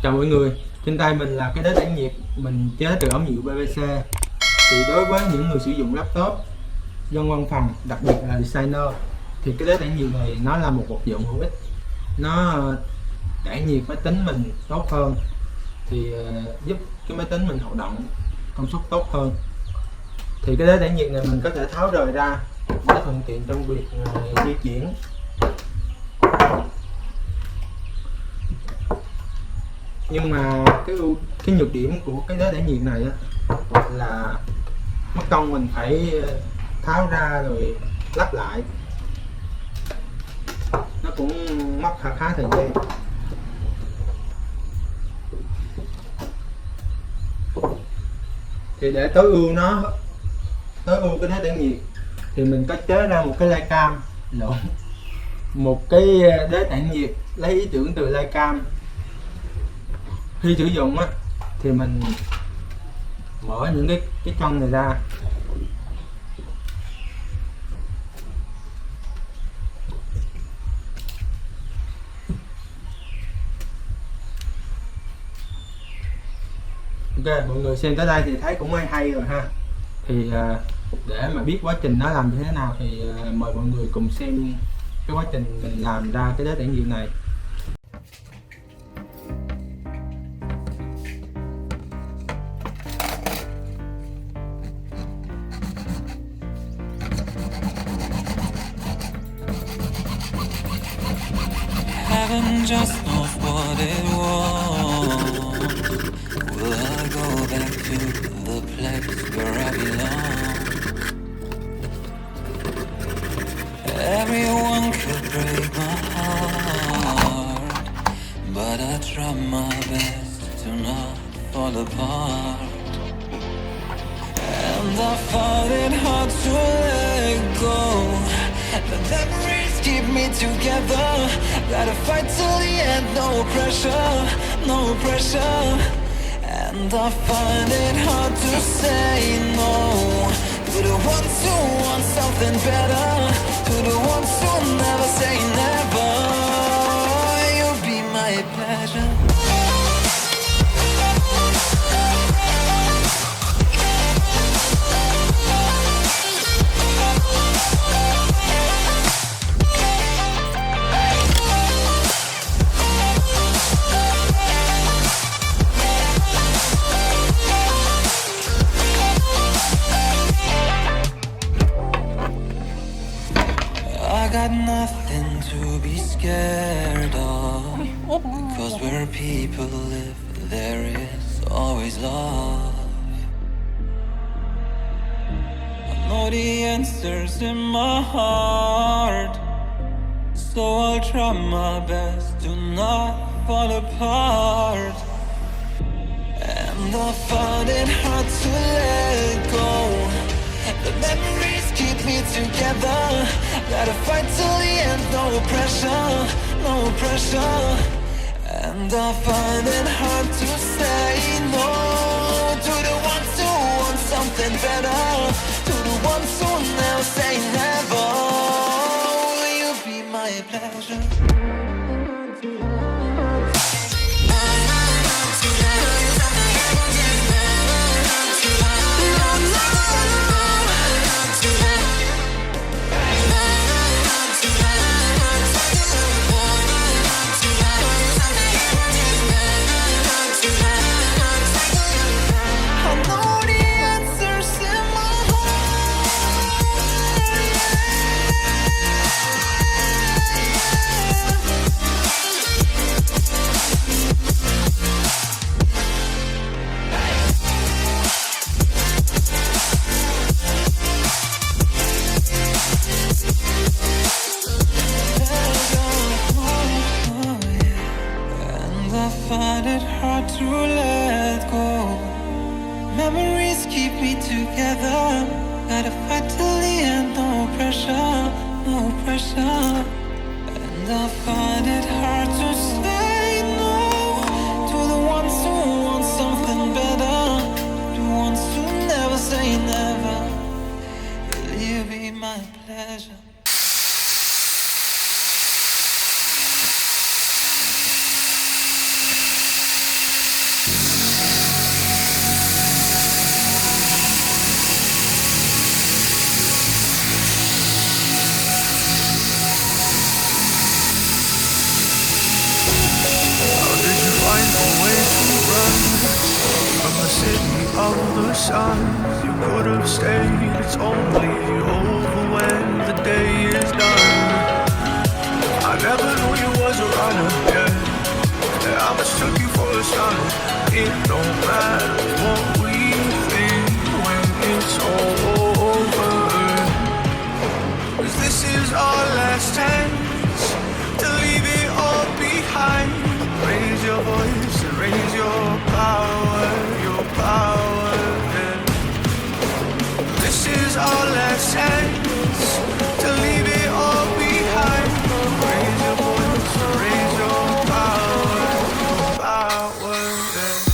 Chào mọi người, trên tay mình là cái đế tản nhiệt mình chế từ ống nhựa PVC. Thì đối với những người sử dụng laptop, dân văn phòng, đặc biệt là designer, thì cái đế tản nhiệt này nó là một vật dụng hữu ích. Nó tản nhiệt máy tính mình tốt hơn, thì giúp cái máy tính mình hoạt động công suất tốt hơn. Thì cái đế tản nhiệt này mình có thể tháo rời ra để thuận tiện trong việc di chuyển. Nhưng mà cái nhược điểm của cái đế tản nhiệt này á, là mất công mình phải tháo ra rồi lắp lại, nó cũng mất khá thời gian. Thì để tối ưu cái đế tản nhiệt thì mình có chế ra một cái Flycam, một cái đế tản nhiệt lấy ý tưởng từ Flycam. Khi sử dụng á thì mình mở những cái chân này ra, ok, mọi người xem tới đây thì thấy cũng hay rồi ha. Thì để mà biết quá trình nó làm như thế nào thì mời mọi người cùng xem cái quá trình mình làm ra cái đế tản nhiệt này. Heaven just knows what it wants. Will I go back to the place where I belong? Everyone could break my heart, but I try my best to not fall apart. And I find it hard to let go. The memories keep me together. Gotta fight till the end, no pressure, no pressure. And I find it hard to say no to the ones who want something better, to the ones who never say never. You'll be my pleasure. I got nothing to be scared of, because where people live, there is always love. I know the answers in my heart, so I'll try my best to not fall apart. And I find it hard to let go. The memories keep me together. Gotta fight till the end, no pressure, no pressure. And I find it hard to say no to the ones who want something better, to the ones who never say never. Will you be my pleasure? To let go. Memories keep me together. Gotta fight till the end, no pressure, no pressure. And I find it hard to say no to the ones who want something better, the ones who never say never. Will you be my pleasure? From the city of the sun, you could have stayed. It's only over when the day is done. I never knew you was a runner, yeah. I mistook you for a son. It don't matter what we think when it's all over. 'Cause this is our last chance to leave it all behind. Raise your voice and raise your power, yeah. This is our last chance to leave it all behind. Raise your voice and raise your power, yeah.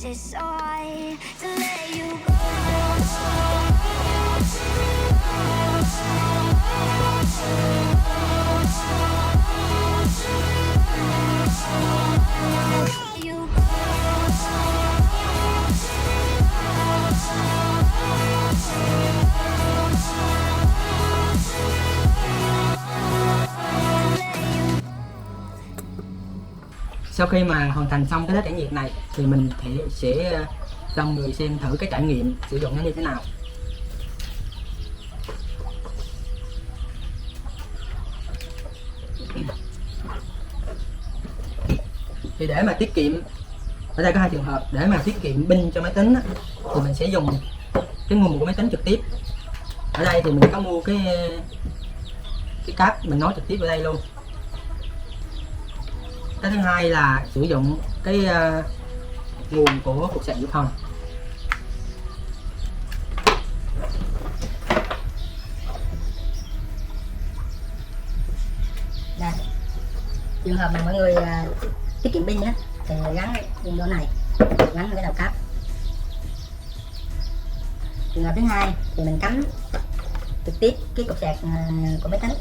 decide to let you go. You Sau khi mà hoàn thành xong cái đế tản nhiệt này thì mình sẽ cho người xem thử cái trải nghiệm sử dụng nó như thế nào. Thì để mà tiết kiệm, ở đây có hai trường hợp, để mà tiết kiệm pin cho máy tính á, thì mình sẽ dùng cái nguồn của máy tính trực tiếp. Ở đây thì mình có mua cái cáp mình nối trực tiếp ở đây luôn. Cái thứ hai là sử dụng cái nguồn của cục sạc dự phòng. Đây, trường hợp mà mọi người tiết kiệm pin á thì gắn vô này, gắn cái đầu cáp. Trường hợp thứ hai thì mình cắm trực tiếp cái cục sạc của máy tính.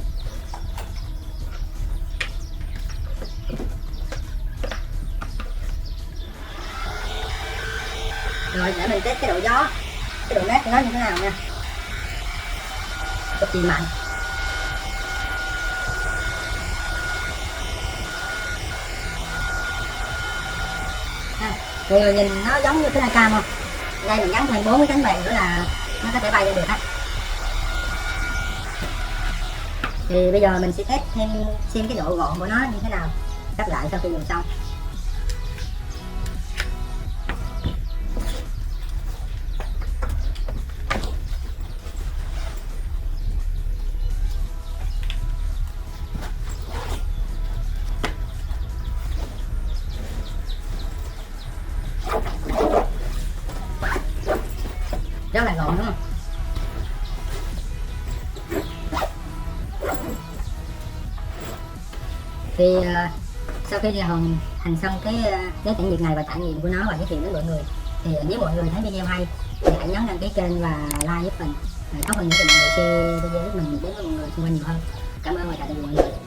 Rồi để mình test cái độ gió, cái độ mát của nó như thế nào nha. Cực kỳ mạnh. Mọi người nhìn nó giống như cái Flycam không? Đây mình gắn thêm 4 cái cánh vàng nữa là nó có thể bay lên được hết. Thì bây giờ mình sẽ test thêm xem cái độ gọn của nó như thế nào. Cắt lại sau khi dùng xong. Rất là gọn đúng không? Thì sau khi hoàn thành xong cái đế tản nhiệt này và trải nghiệm của nó và giới thiệu đến mọi người, thì nếu mọi người thấy video hay thì hãy nhấn đăng ký kênh và like giúp mình. Tốt hơn nữa thì mọi người share video giúp mình đến với mọi người xung quanh nhiều hơn. Cảm ơn và chào tạm biệt mọi người.